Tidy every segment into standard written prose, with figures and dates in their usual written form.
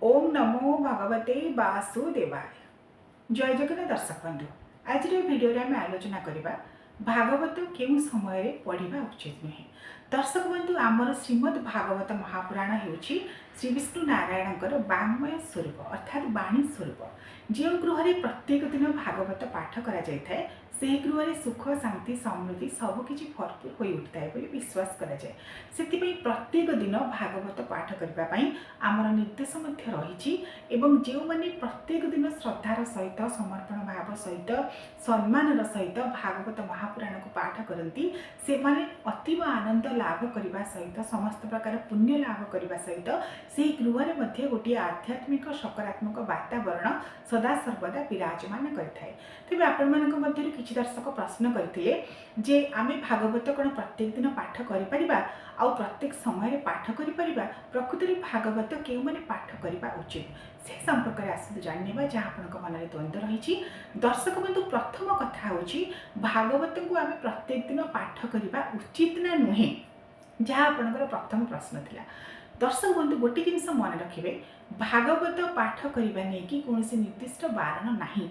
ओम नमो भगवते वासुदेवाय। जय जगन्नाथ दर्शक बंधु, आज भिडियो आम आलोचना करवा भागवत केउं समय पढ़ा उचित नुहे। दर्शक बंधु, आमर श्रीमद् भागवत महापुराण होउछि श्री विष्णु नारायणकर वाङ्मय स्वरूप अर्थात वाणी स्वरूप। जो गृह प्रत्येक दिन भागवत पाठ करा जाय थाए से गृह सुख शांति समृद्धि सबकि भरपूर हो उठिଥାଏ ବୋଲି विश्वास करा जाय। ସେଥିପାଇଁ प्रत्येक दिन भागवत पाठ करने आमर निर्देश रही एवं जो मैंने प्रत्येक दिन श्रद्धार सहित समर्पण भाव सहित सम्मान सहित भागवत महापुराण को पाठ करती से माने अतीव आनंद लाभ करने सहित समस्त प्रकार पुण्य लाभ करने सहित से गृह में गोटे आध्यात्मिक सकारात्मक वातावरण सदा सर्वदा विराजमान करें। तेज आपण कि दर्शक प्रश्न करते जे आमे भागवत कौन प्रत्येक दिन पाठ करिपरिबा आ प्रत्येक समय पाठ करिपरिबा, प्रकृति में भागवत क्यों मैंने पाठ करने उचित से संपर्क में आसतु जानिबा जहाँ आपन मन में द्वंद्व रही। दर्शक बंधु, प्रथम कथा होची भागवत को आमे प्रत्येक दिन पाठ करने उचित ना नुहे, जहाँ आपनकर प्रथम प्रश्न थिला। दर्शक बंधु, गोटे जिनस मन रखिए, भागवत पाठ करने नहीं कि कौन से निर्दिष्ट बारण नहीं।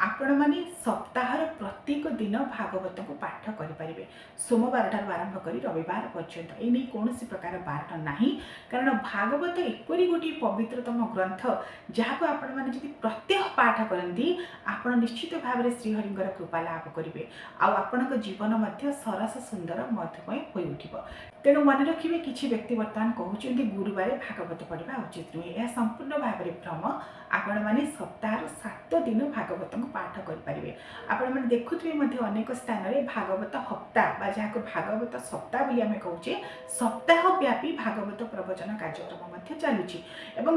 आपण मैंने सप्ताह प्रत्येक दिन भागवत को पाठ करें, सोमवार ठार आरंभ कर रविवार पर्यंत ये कौन प्रकार बारण नहीं। कारण भागवत एपरी गोटे पवित्रतम ग्रंथ जहाँ को आपण मैंने जब प्रत्येक पाठ करती आपण निश्चित भाव में श्रीहरिंगर कृपा लाभ करेंगे, आपण जीवन सरस सुंदर मधुमय हो उठिब। तेणु मन रखिए, किसी व्यक्ति बर्तमान कहते गुरुवार भागवत पढ़ा उचित नुहे, यह संपूर्ण भाव में भ्रम। आपण मैंने सप्ताह 7 दिन भागवत को पाठ करेंगे। आपण मैंने देखुए अनेक स्थान में भागवत हप्ता जहाँ को भागवत सप्ताह बोली आम कहे सप्ताह व्यापी भागवत प्रवचन कार्यक्रम चलुची।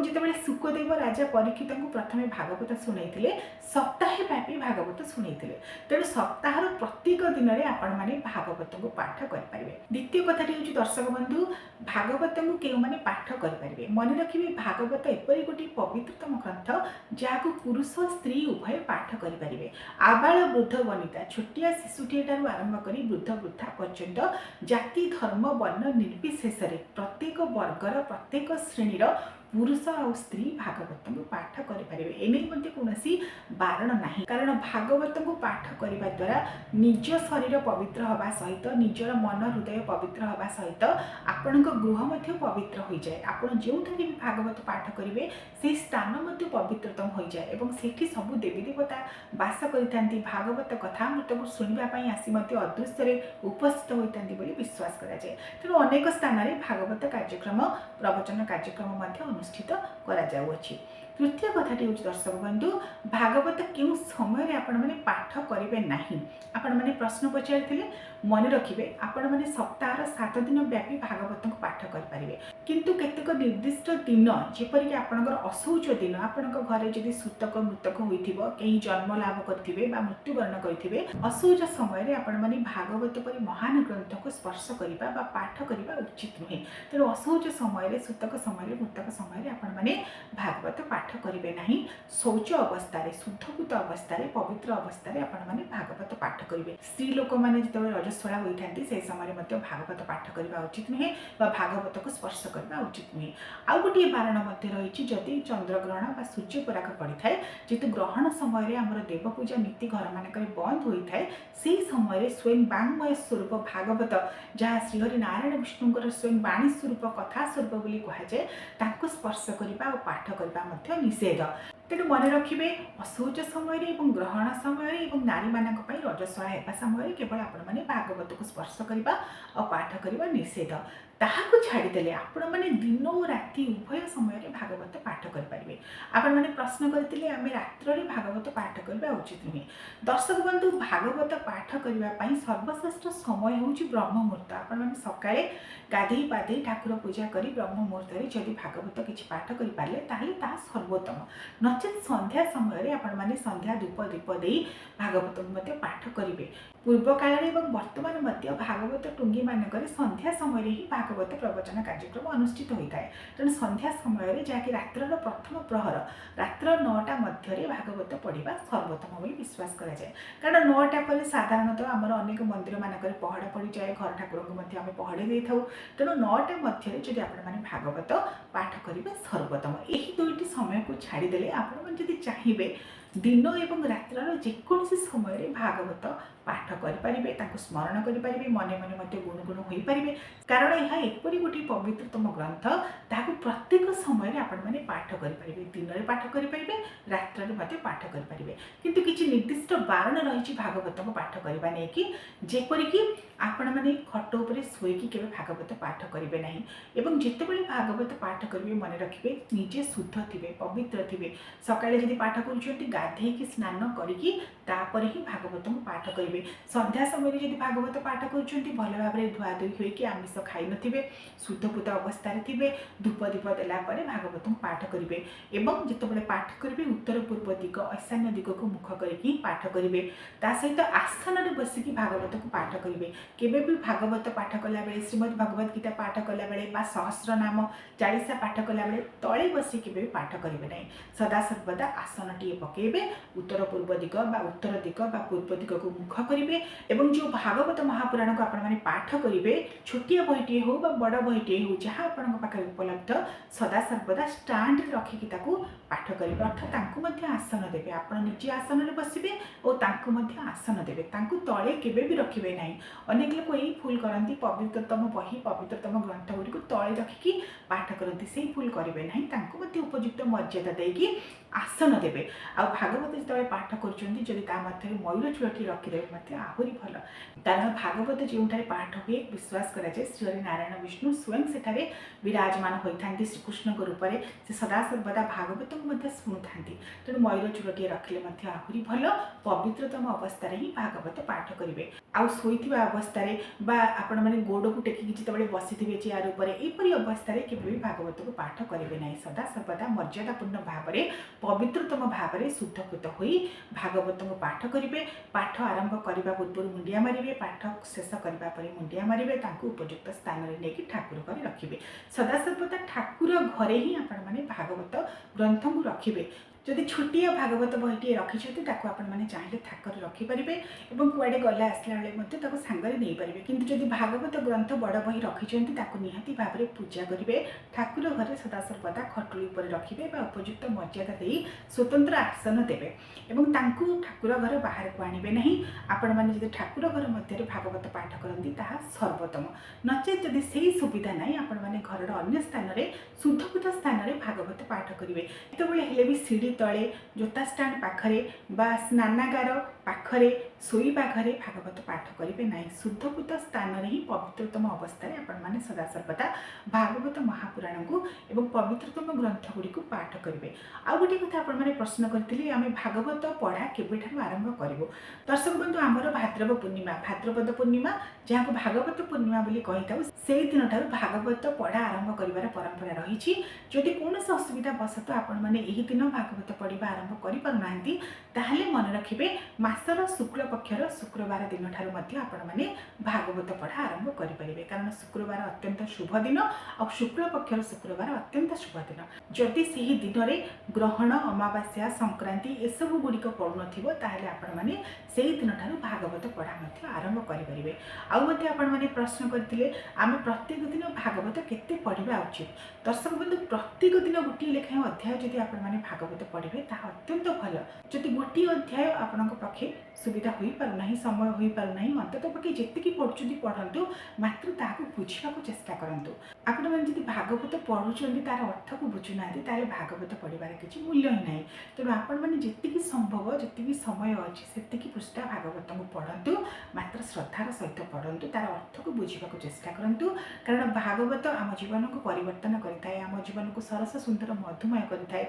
जिते सुखदेव राजा परीक्षित को प्रथम भागवत शुणुते सप्ताह व्यापी भागवत शुणुते। तेणु सप्ताह प्रत्येक दिन में आपण मैंने भागवत को पाठ करेंगे। द्वितीय कथाटी हूँ दर्शक बंधु, भागवत को क्यों मैंने पाठ करेंगे। मन रखिए, भागवत एपरी गोटे पवित्रतम ग्रंथ जहाँ को पुरुष स्त्री उभय पाठ करेंगे। आबाल वृद्ध वनिता, छोटिया शिशुटी ठार आरंभ कर वृद्ध वृद्धा पर्यंत जाति धर्म वर्ण निर्विशेष प्रत्येक वर्गर प्रत्येक श्रेणीर पुरुष और स्त्री भागवत को पाठ करेंगे। एने कौन बारण नहीं। कारण भागवत को पाठ करने द्वारा निज शरीर पवित्र हवा सहित निजर मन हृदय पवित्र हवा सहित आपण गृह पवित्र हो जाए। आपड़ जो भी भागवत पाठ करेंगे से स्थान पवित्रतम हो जाए और सेठी सबू देवी देवता बास करते भागवत कथामृत को शुणापी आसी अदृश्य उपस्थित होता विश्वास करा जाए। तेणु अनेक स्थान में भागवत कार्यक्रम प्रवचन कार्यक्रम अनुष्ठित करा जाउछि। तृतीय कथाटी हूँ दर्शक बंधु, भागवत क्यों समय आपण मैंने पाठ करेंगे नहीं। आपण मैंने प्रश्न पचारि मन रखिए, आपण मैंने सप्ताह 7 दिन व्यापी भागवत को पाठ करेंगे, किंतु केतेक निर्दिष्ट दिन जेपरिक आपणकर असौच दिन आपण घरे जदि सूतक मृतक होइथिबो, कहीं जन्म लाभ करथिबे बा मृत्युवरण करथिबे, असौच समय आपण मैंने भागवत परि महान ग्रंथ को स्पर्श करबा बा पाठ करबा उचित नुहे। तेणु असौच समय सूतक समय मृतक समय आपण मैंने भागवत पाठ करेंगे नहीं। शौच अवस्था शुद्धभूत अवस्था पवित्र अवस्था आपण मैंने भागवत पाठ करेंगे। स्त्री लोक मैंने जो रजस्वला होता से समय भागवत पाठ करने उचित नुहे, भागवत को स्पर्श करने उचित नुहे। आउ गोटे बारण रही, जदि चंद्रग्रहण सूर्य पराग पड़ी थाए, जेहेतु ग्रहण समय आमर देवपूजा नीति घर मानक बंद होता है, से समय स्वयं वाङ्मय स्वरूप भागवत जहाँ श्रीहरि नारायण विष्णुଙ୍କର स्वयं वाणी स्वरूप कथा स्वरूप बोली कहुए, ताको स्पर्श करने और पाठ करने निषेध। तेणु मन रखिए, असौच समय ग्रहण समय नारी मानक रजस्वला होगा समय केवल आपण मैंने भागवत को स्पर्श करने और पाठ करने निषेध। ताहाको छाड़ीदे आपण मैंने दिन और राति उभय समय भागवत पाठ करेंगे। आपण मैंने प्रश्न करते आम रात्र भागवत पाठ करने उचित नुहे। दर्शक बंधु, भागवत पाठ करने सर्वश्रेष्ठ समय हूँ ब्रह्म मुहूर्त। आपण मैंने सकाळे गाधे पाधे ठाकुर पूजा कर ब्रह्म मुहूर्त जदि भागवत किसी पाठ करें ताहले ताहा सर्वोत्तम। नचेत संध्या समय आपण मैंने संध्या धूप दीप दे भागवत को पाठ करेंगे। पूर्व काल में वर्तमान भागवत टुंगी मानक संध्या समय ही भागवत प्रवचन कार्यक्रम अनुष्ठित होता है। तेणु संध्या समय जहाँकि रात्र प्रथम प्रहर ରାତ୍ର 9ଟା ମଧ୍ୟରେ ଭାଗବତ ପଢ଼ିବା ସର୍ବୋତ୍ତମ ବୋଲି ବିଶ୍ୱାସ କରାଯାଏ। କାରଣ 9ଟା ପରେ ସାଧାରଣତଃ ଆମର ଅନେକ ମନ୍ଦିରମାନଙ୍କରେ ପହଡ଼ ପଡ଼ିଯାଏ, ଘର ଠାକୁରଙ୍କୁ ମଧ୍ୟ ଆମେ ପହଡ଼ି ଦେଇଥାଉ। ତେଣୁ 9ଟା ମଧ୍ୟରେ ଯଦି ଆପଣମାନେ ଭାଗବତ ପାଠ କରିବେ ସର୍ବୋତ୍ତମ। ଏହି ଦୁଇଟି ସମୟକୁ ଛାଡ଼ିଦେଲେ ଆପଣମାନେ ଯଦି ଚାହିଁବେ ଦିନ ଏବଂ ରାତ୍ରର ଯେକୌଣସି ସମୟରେ ଭାଗବତ ପାଠ କରିପାରିବେ, ତାଙ୍କୁ ସ୍ମରଣ କରିପାରିବେ, ମନେ ମନେ ମଧ୍ୟ ଗୁଣୁଗୁଣ ହୋଇପାରିବେ। କାରଣ ଏହା ଏପରି ଗୋଟିଏ ପବିତ୍ରତମ ଗ୍ରନ୍ଥ, ତାହାକୁ ପ୍ରତ୍ୟେକ ସମୟରେ ଆପଣମାନେ ପାଠ କରିପାରିବେ। ଦିନରେ ପାଠ କରିପାରିବେ, ରାତ୍ରରେ ମଧ୍ୟ ପାଠ କରିପାରିବେ। କିନ୍ତୁ କିଛି ନିର୍ଦ୍ଦିଷ୍ଟ ବାରଣ ରହିଛି ଭାଗବତକୁ ପାଠ କରିବା ନେଇକି, ଯେପରିକି ଆପଣମାନେ ଖଟ ଉପରେ ଶୋଇକି କେବେ ଭାଗବତ ପାଠ କରିବେ ନାହିଁ। ଏବଂ ଯେତେବେଳେ ଭାଗବତ ପାଠ କରିବେ ମନେ ରଖିବେ ନିଜେ ଶୁଦ୍ଧ ଥିବେ, ପବିତ୍ର ଥିବେ। ସକାଳେ ଯଦି ପାଠ କରୁଛନ୍ତି ଗାଧେଇକି ସ୍ନାନ କରିକି ତାପରେ ହିଁ ଭାଗବତକୁ ପାଠ କରିବେ। ସନ୍ଧ୍ୟା ସମୟରେ ଯଦି ଭାଗବତ ପାଠ କରୁଛନ୍ତି ଭଲ ଭାବରେ ଧୁଆଧୋଇ ହୋଇକି ଆମିଷ ଖାଇନଥିବେ, ଶୁଦ୍ଧପୂତ ଅବସ୍ଥାରେ ଥିବେ, ଧୂପ ଦୀପ ଦେଲା ପରେ ଭାଗବତକୁ ପାଠ କରିବେ। ଏବଂ ଯେତେବେଳେ ପାଠ କରିବେ ଉତ୍ତର ପୂର୍ବ ଦିଗ ଈଶାନ୍ୟ ଦିଗକୁ ମୁଖ କରିକି ପାଠ କରିବେ। ତା ସହିତ ଆସନରେ ବସିକି ଭାଗବତକୁ ପାଠ କରିବେ। କେବେ ବି ଭାଗବତ ପାଠ କଲାବେଳେ, ଶ୍ରୀମଦ୍ ଭଗବତ ଗୀତା ପାଠ କଲାବେଳେ ବା ସହସ୍ରନାମ ଚାଳିଶା ପାଠ କଲାବେଳେ ତଳେ ବସି କେବେ ବି ପାଠ କରିବେ ନାହିଁ। ସଦାସର୍ବଦା ଆସନଟିଏ ପକାଇବେ, ଉତ୍ତର ପୂର୍ବ ଦିଗ ବା ଉତ୍ତର ଦିଗ ବା ପୂର୍ବ ଦିଗକୁ ମୁଖ କରିବେ। ଏବଂ ଯେଉଁ ଭାଗବତ ମହାପୁରାଣକୁ ଆପଣମାନେ ପାଠ କରିବେ, ଛୋଟିଆ ବହିଟିଏ ହେଉ ବା ବଡ଼ ବହିଟିଏ ହେଉ ଯାହା ଆପଣଙ୍କ ପାଖରେ ଉପଲବ୍ଧ, ସଦାସର୍ବଦା ଷ୍ଟାଣ୍ଡରେ ରଖିକି ତାକୁ ପାଠ କରିବେ। ଅର୍ଥାତ୍ ତାଙ୍କୁ ମଧ୍ୟ ଆସନ ଦେବେ। ଆପଣ ନିଜେ ଆସନରେ ବସିବେ ଓ ତାଙ୍କୁ ମଧ୍ୟ ଆସନ ଦେବେ। ତାଙ୍କୁ ତଳେ କେବେ ବି ରଖିବେ ନାହିଁ। ଅନେକ ଲୋକ ଏଇ ଭୁଲ କରନ୍ତି, ପବିତ୍ରତମ ବହି ପବିତ୍ରତମ ଗ୍ରନ୍ଥ ଗୁଡ଼ିକୁ ତଳେ ରଖିକି ପାଠ କରନ୍ତି। ସେଇ ଭୁଲ କରିବେ ନାହିଁ। ତାଙ୍କୁ ମଧ୍ୟ ଉପଯୁକ୍ତ ମର୍ଯ୍ୟାଦା ଦେଇକି ଆସନ ଦେବେ। ଆଉ ଭାଗବତ ଯେତେବେଳେ ପାଠ କରୁଛନ୍ତି ଯଦି ତା ମଧ୍ୟରେ ମୟୂର ଚୂଳଟି ରଖିଦେବେ ମଧ୍ୟ ଆହୁରି ଭଲ। କାରଣ ଭାଗବତ ଯେଉଁଠାରେ ପାଠ ହୁଏ ବିଶ୍ୱାସ କରାଯାଏ ଶ୍ରୀହରି ନାରାୟଣ ବିଷ୍ଣୁ ସ୍ୱୟଂ ସେଠାରେ ବିରାଜମାନ ହୋଇଥାନ୍ତି ଶ୍ରୀକୃଷ୍ଣଙ୍କ ରୂପରେ। ସେ ସଦାସର୍ବଦା ଭାଗବତକୁ ମଧ୍ୟ ଶୁଣୁଥାନ୍ତି। ତେଣୁ ମୟୂର ଚୂଳଟିଏ ରଖିଲେ ମଧ୍ୟ ଆହୁରି ଭଲ। ପବିତ୍ରତମ ଅବସ୍ଥାରେ ହିଁ ଭାଗବତ ପାଠ କରିବେ। ଆଉ ଶୋଇଥିବା ଅବସ୍ଥାରେ ବା ଆପଣମାନେ ଗୋଡ଼କୁ ଟେକିକି ଯେତେବେଳେ ବସିଥିବେ ଚେୟାର ଉପରେ, ଏପରି ଅବସ୍ଥାରେ କେବେ ବି ଭାଗବତକୁ ପାଠ କରିବେ ନାହିଁ। ସଦାସର୍ବଦା ମର୍ଯ୍ୟାଦାପୂର୍ଣ୍ଣ ଭାବରେ ପବିତ୍ରତମ ଭାବରେ ଶୁଦ୍ଧକୃତ ହୋଇ ଭାଗବତକୁ ପାଠ କରିବେ। ପାଠ ଆରମ୍ଭ କରିବା ପୂର୍ବରୁ ମୁଣ୍ଡିଆ ମାରିବେ, ପାଠ ଶେଷ କରିବା ପରେ ମୁଣ୍ଡିଆ ମାରିବେ। ତାଙ୍କୁ ଉପଯୁକ୍ତ ସ୍ଥାନରେ ନେଇକି ଠାକୁର ଘରେ ରଖିବେ। ସଦାସର୍ବଦା ଠାକୁର ଘରେ ହିଁ ଆପଣମାନେ ଭାଗବତ ଗ୍ରନ୍ଥକୁ ରଖିବେ। ଯଦି ଛୋଟିଆ ଭାଗବତ ବହିଟିଏ ରଖିଛନ୍ତି ତାକୁ ଆପଣମାନେ ଚାହିଁଲେ ଥାକରେ ରଖିପାରିବେ ଏବଂ କୁଆଡ଼େ ଗଲା ଆସିଲା ବେଳେ ମଧ୍ୟ ତାକୁ ସାଙ୍ଗରେ ନେଇପାରିବେ। କିନ୍ତୁ ଯଦି ଭାଗବତ ଗ୍ରନ୍ଥ ବଡ଼ ବହି ରଖିଛନ୍ତି ତାକୁ ନିହାତି ଭାବରେ ପୂଜା କରିବେ। ଠାକୁର ଘରେ ସଦାସର୍ବଦା ଖଟୁଳି ଉପରେ ରଖିବେ ବା ଉପଯୁକ୍ତ ମର୍ଯ୍ୟାଦା ଦେଇ ସ୍ୱତନ୍ତ୍ର ଆସନ ଦେବେ ଏବଂ ତାଙ୍କୁ ଠାକୁର ଘର ବାହାରକୁ ଆଣିବେ ନାହିଁ। ଆପଣମାନେ ଯଦି ଠାକୁର ଘର ମଧ୍ୟରେ ଭାଗବତ ପାଠ କରନ୍ତି ତାହା ସର୍ବୋତ୍ତମ। ନଚେତ୍ ଯଦି ସେହି ସୁବିଧା ନାହିଁ ଆପଣମାନେ ଘରର ଅନ୍ୟ ସ୍ଥାନରେ ଶୁଦ୍ଧପୂତ ସ୍ଥାନରେ ଭାଗବତ ପାଠ କରିବେ। ଯେତେବେଳେ ହେଲେ ବି ସିଡ଼ି ତଳେ, ଜୋତା ଷ୍ଟାଣ୍ଡ ପାଖରେ ବା ସ୍ନାନାଗାର ପାଖରେ, ଶୋଇବା ଘରେ ଭାଗବତ ପାଠ କରିବେ ନାହିଁ। ଶୁଦ୍ଧପୂତ ସ୍ଥାନରେ ହିଁ ପବିତ୍ରତମ ଅବସ୍ଥାରେ ଆପଣମାନେ ସଦାସର୍ବଦା ଭାଗବତ ମହାପୁରାଣକୁ ଏବଂ ପବିତ୍ରତମ ଗ୍ରନ୍ଥ ଗୁଡ଼ିକୁ ପାଠ କରିବେ। ଆଉ ଗୋଟିଏ କଥା ଆପଣମାନେ ପ୍ରଶ୍ନ କରିଥିଲେ, ଆମେ ଭାଗବତ ପଢ଼ା କେବେଠାରୁ ଆରମ୍ଭ କରିବୁ? ଦର୍ଶକ ବନ୍ଧୁ, ଆମର ଭାଦ୍ରବ ପୂର୍ଣ୍ଣିମା ଯାହାକୁ ଭାଗବତ ପୂର୍ଣ୍ଣିମା ବୋଲି କହିଥାଉ, ସେଇ ଦିନଠାରୁ ଭାଗବତ ପଢ଼ା ଆରମ୍ଭ କରିବାର ପରମ୍ପରା ରହିଛି। ଯଦି କୌଣସି ଅସୁବିଧା ବଶତଃ ଆପଣମାନେ ଏହି ଦିନ ଭାଗବତ ପଢ଼ିବା ଆରମ୍ଭ କରିପାରୁନାହାନ୍ତି ତାହେଲେ ମନେ ରଖିବେ ମାସର ଶୁକ୍ଳପକ୍ଷର ଶୁକ୍ରବାର ଦିନଠାରୁ ମଧ୍ୟ ଆପଣମାନେ ଭାଗବତ ପଢ଼ା ଆରମ୍ଭ କରିପାରିବେ। କାରଣ ଶୁକ୍ରବାର ଅତ୍ୟନ୍ତ ଶୁଭ ଦିନ ଆଉ ଶୁକ୍ଳପକ୍ଷର ଶୁକ୍ରବାର ଅତ୍ୟନ୍ତ ଶୁଭ ଦିନ। ଯଦି ସେହି ଦିନରେ ଗ୍ରହଣ, ଅମାବାସ୍ୟା, ସଂକ୍ରାନ୍ତି ଏସବୁ ଗୁଡ଼ିକ ପଡ଼ୁନଥିବ ତାହେଲେ ଆପଣମାନେ ସେହି ଦିନଠାରୁ ଭାଗବତ ପଢ଼ା ମଧ୍ୟ ଆରମ୍ଭ କରିପାରିବେ। ଆଉ ମଧ୍ୟ ଆପଣମାନେ ପ୍ରଶ୍ନ କରିଥିଲେ ଆମେ ପ୍ରତ୍ୟେକ ଦିନ ଭାଗବତ କେତେ ପଢ଼ିବା ଉଚିତ? ଦର୍ଶକ ବନ୍ଧୁ, ପ୍ରତ୍ୟେକ ଦିନ ଗୋଟିଏ ଲେଖାଏଁ ଅଧ୍ୟାୟ ଯଦି ଆପଣମାନେ ଭାଗବତ ପଢ଼ିବେ ତାହା ଅତ୍ୟନ୍ତ ଭଲ। ଯଦି ଗୋଟିଏ ଅଧ୍ୟାୟ ଆପଣଙ୍କ ପକ୍ଷେ ସୁବିଧା ହୋଇପାରୁନାହିଁ, ସମୟ ହୋଇପାରୁନାହିଁ, ଅନ୍ତତଃ ପକ୍ଷେ ଯେତିକି ପଢ଼ୁଛନ୍ତି ପଢ଼ନ୍ତୁ, ମାତ୍ର ତାହାକୁ ବୁଝିବାକୁ ଚେଷ୍ଟା କରନ୍ତୁ। ଆପଣମାନେ ଯଦି ଭାଗବତ ପଢ଼ୁଛନ୍ତି ତାର ଅର୍ଥକୁ ବୁଝୁନାହାନ୍ତି ତାହେଲେ ଭାଗବତ ପଢ଼ିବାର କିଛି ମୂଲ୍ୟ ହିଁ ନାହିଁ। ତେଣୁ ଆପଣମାନେ ଯେତିକି ସମ୍ଭବ, ଯେତିକି ସମୟ ଅଛି ସେତିକି ପୃଷ୍ଠା ଭାଗବତକୁ ପଢ଼ନ୍ତୁ, ମାତ୍ର ଶ୍ରଦ୍ଧାର ସହିତ ପଢ଼ନ୍ତୁ, ତାର ଅର୍ଥକୁ ବୁଝିବାକୁ ଚେଷ୍ଟା କରନ୍ତୁ। କାରଣ ଭାଗବତ ଆମ ଜୀବନକୁ ପରିବର୍ତ୍ତନ କରିଥାଏ, ଆମ ଜୀବନକୁ ସରସ ସୁନ୍ଦର ମଧୁମୟ କରିଥାଏ।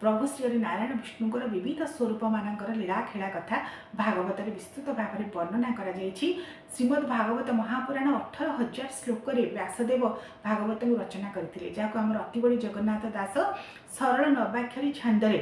ପ୍ରଭୁ ଶ୍ରୀହରି ନାରାୟଣ ବିଷ୍ଣୁଙ୍କର ବିବିଧ ସ୍ୱରୂପମାନଙ୍କର ଲୀଳାଖେଳା କଥା ଭାଗବତରେ ବିସ୍ତୃତ ଭାବରେ ବର୍ଣ୍ଣନା କରାଯାଇଛି। ଶ୍ରୀମଦ୍ ଭାଗବତ ମହାପୁରାଣ 18,000 ଶ୍ଲୋକରେ ବ୍ୟାସଦେବ ଭାଗବତକୁ ରଚନା କରିଥିଲେ, ଯାହାକୁ ଆମର ଅତିବଡ଼ି ଜଗନ୍ନାଥ ଦାସ ସରଳ ନବାକ୍ଷରୀ ଛାନ୍ଦରେ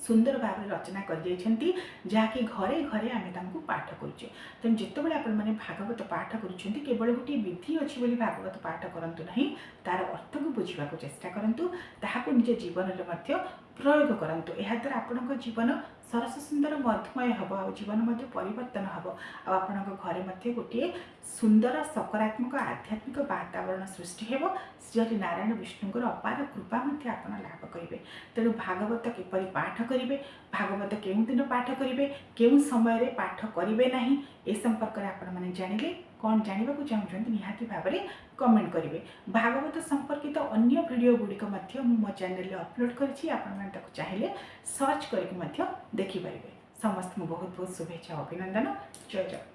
ସୁନ୍ଦର ଭାବରେ ରଚନା କରିଯାଇଛନ୍ତି, ଯାହାକି ଘରେ ଘରେ ଆମେ ତାଙ୍କୁ ପାଠ କରୁଛେ। ତେଣୁ ଯେତେବେଳେ ଆପଣମାନେ ଭାଗବତ ପାଠ କରୁଛନ୍ତି କେବଳ ଗୋଟିଏ ବିଧି ଅଛି ବୋଲି ଭାଗବତ ପାଠ କରନ୍ତୁ ନାହିଁ, ତାର ଅର୍ଥକୁ ବୁଝିବାକୁ ଚେଷ୍ଟା କରନ୍ତୁ, ତାହାକୁ ନିଜ ଜୀବନରେ ମଧ୍ୟ प्रयोग करंतु ଏହା ଦ୍ୱାରା ଆପଣଙ୍କ ଜୀବନ ସରସ ସୁନ୍ଦର ମଧୁମୟ ହେବ ଆଉ ଜୀବନ ମଧ୍ୟ ପରିବର୍ତ୍ତନ ହେବ ଆଉ ଆପଣଙ୍କ ଘରେ ମଧ୍ୟ ଗୋଟିଏ ସୁନ୍ଦର ସକାରାତ୍ମକ ଆଧ୍ୟାତ୍ମିକ ବାତାବରଣ ସୃଷ୍ଟି ହେବ। ଶ୍ରୀ ନାରାୟଣ ବିଷ୍ଣୁଙ୍କର ଅପାର କୃପା ମଧ୍ୟ ଆପଣ ଲାଭ କରିବେ। ତେଣୁ ଭାଗବତ କିପରି ପାଠ କରିବେ, ଭାଗବତ କେଉଁ ଦିନ ପାଠ କରିବେ, କେଉଁ ସମୟରେ ପାଠ କରିବେ ନାହିଁ, ଏ ସମ୍ପର୍କରେ ଆପଣମାନେ ଜାଣିଲେ କ'ଣ ଜାଣିବାକୁ ଚାହୁଁଛନ୍ତି ନିହାତି ଭାବରେ କମେଣ୍ଟ କରିବେ। ଭାଗବତ ସମ୍ପର୍କିତ ଅନ୍ୟ ଭିଡ଼ିଓ ଗୁଡ଼ିକ ମଧ୍ୟ ମୁଁ ମୋ ଚ୍ୟାନେଲରେ ଅପଲୋଡ଼ କରିଛି, ଆପଣମାନେ ତାକୁ ଚାହିଁଲେ ସର୍ଚ୍ଚ କରିକି ମଧ୍ୟ ଦେଖିପାରିବେ। ସମସ୍ତଙ୍କୁ ବହୁତ ବହୁତ ଶୁଭେଚ୍ଛା ଓ ଅଭିନନ୍ଦନ। ଜୟ ଜଗନ୍ନାଥ।